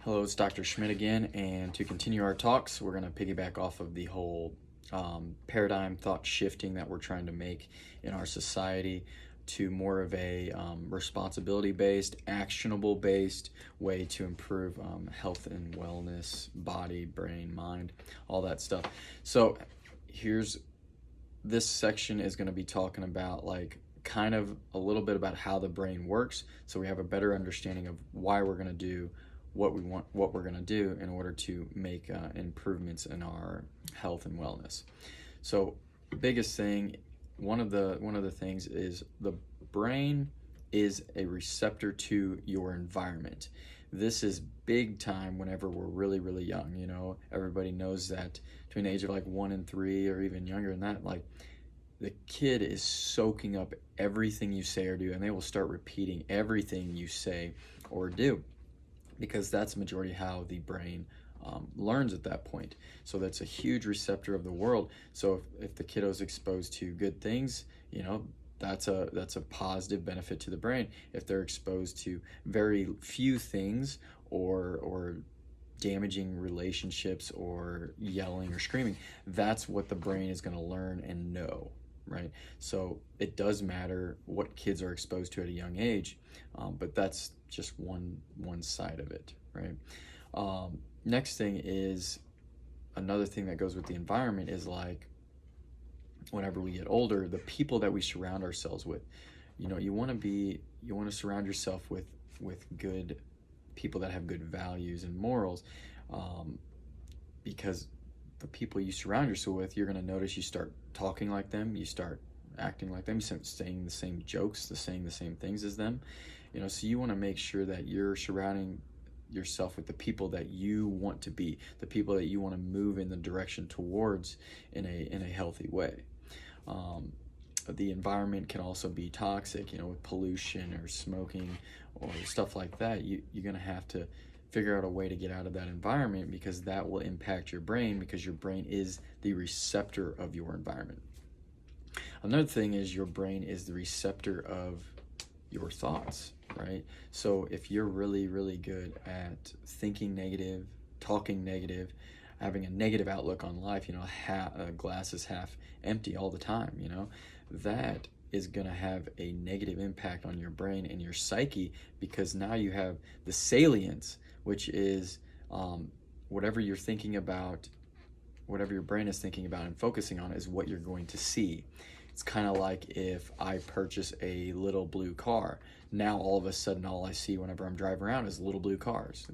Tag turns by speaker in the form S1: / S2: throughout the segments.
S1: Hello, it's Dr. Schmidt again, and to continue our talks, we're going to piggyback off of the whole paradigm thought shifting that we're trying to make in our society to more of a responsibility-based, actionable-based way to improve health and wellness, body, brain, mind, all that stuff. So here's this section is going to be talking about kind of a little bit about how the brain works, so we have a better understanding of why we're going to do what we're going to do in order to make improvements in our health and wellness. So the biggest thing, one of the things is the brain is a receptor to your environment. This is big time whenever we're really young. You know, everybody knows that between the age of 1 and 3 or even younger than that, the kid is soaking up everything you say or do, and they will start repeating everything you say or do, because that's the majority how the brain learns at that point. So that's a huge receptor of the world. So if the kiddo's exposed to good things, that's a positive benefit to the brain. If they're exposed to very few things or damaging relationships or yelling or screaming, that's what the brain is going to learn and know, right? So it does matter what kids are exposed to at a young age, but that's just one side of it, right? Next thing is, another thing that goes with the environment is whenever we get older, the people that we surround ourselves with. You want to surround yourself with good people that have good values and morals, because the people you surround yourself with, you're going to notice you start talking like them, you start acting like them, you start saying the same jokes, saying the same things as them. So you want to make sure that you're surrounding yourself with the people that you want to be, the people that you want to move in the direction towards in a healthy way. The environment can also be toxic, with pollution or smoking or stuff like that. You're going to have to figure out a way to get out of that environment, because that will impact your brain, because your brain is the receptor of your environment. Another thing is your brain is the receptor of your thoughts, right? So if you're really good at thinking negative, talking negative, having a negative outlook on life, glass is half empty all the time, that is going to have a negative impact on your brain and your psyche, because now you have the salience, which is whatever you're thinking about, whatever your brain is thinking about and focusing on is what you're going to see. It's kind of like if I purchase a little blue car. Now all of a sudden all I see whenever I'm driving around is little blue cars.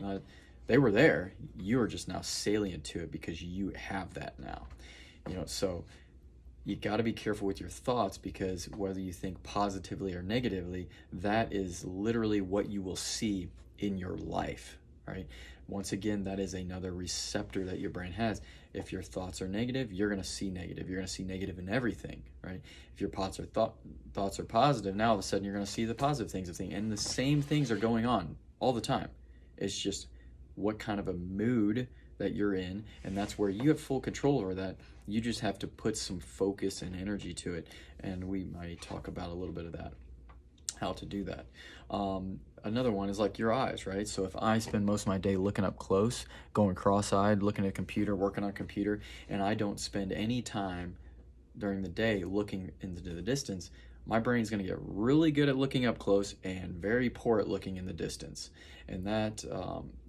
S1: They were there. You are just now salient to it because you have that now. So you got to be careful with your thoughts, because whether you think positively or negatively, that is literally what you will see in your life, right? Once again, that is another receptor that your brain has. If your thoughts are negative, you're going to see negative. You're going to see negative in everything, right? If your thoughts are positive, now all of a sudden you're going to see the positive things of things. And the same things are going on all the time. It's just what kind of a mood that you're in, and that's where you have full control over that. You just have to put some focus and energy to it, and we might talk about a little bit of that, how to do that. Another one is your eyes, right? So if I spend most of my day looking up close, going cross-eyed, looking at a computer, working on a computer, and I don't spend any time during the day looking into the distance, my brain's going to get really good at looking up close and very poor at looking in the distance. And that,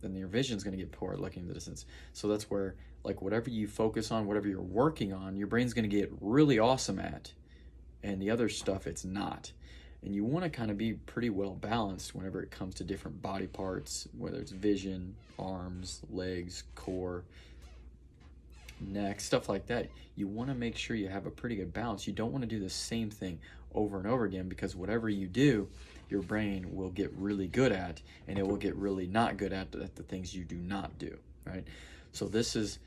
S1: then your vision's going to get poor at looking in the distance. So that's where, whatever you focus on, whatever you're working on, your brain's going to get really awesome at, and the other stuff it's not. And you want to kind of be pretty well balanced whenever it comes to different body parts, whether it's vision, arms, legs, core, neck, stuff like that. You want to make sure you have a pretty good balance. You don't want to do the same thing over and over again, because whatever you do, your brain will get really good at, and it will get really not good at the things you do not do, right? So this is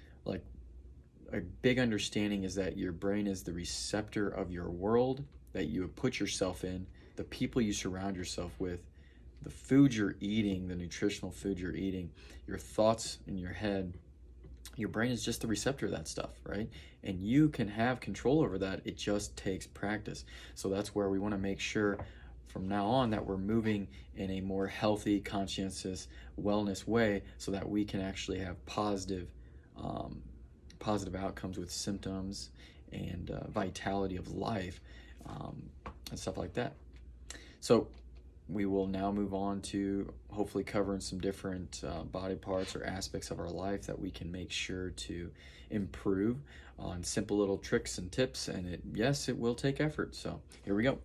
S1: a big understanding, is that your brain is the receptor of your world that you have put yourself in, the people you surround yourself with, the food you're eating, the nutritional food you're eating, your thoughts in your head. Your brain is just the receptor of that stuff, right? And you can have control over that. It just takes practice. So that's where we want to make sure from now on that we're moving in a more healthy, conscientious wellness way, so that we can actually have positive outcomes with symptoms and vitality of life, and stuff like that. So we will now move on to hopefully covering some different body parts or aspects of our life that we can make sure to improve on simple little tricks and tips. And yes, it will take effort. So here we go.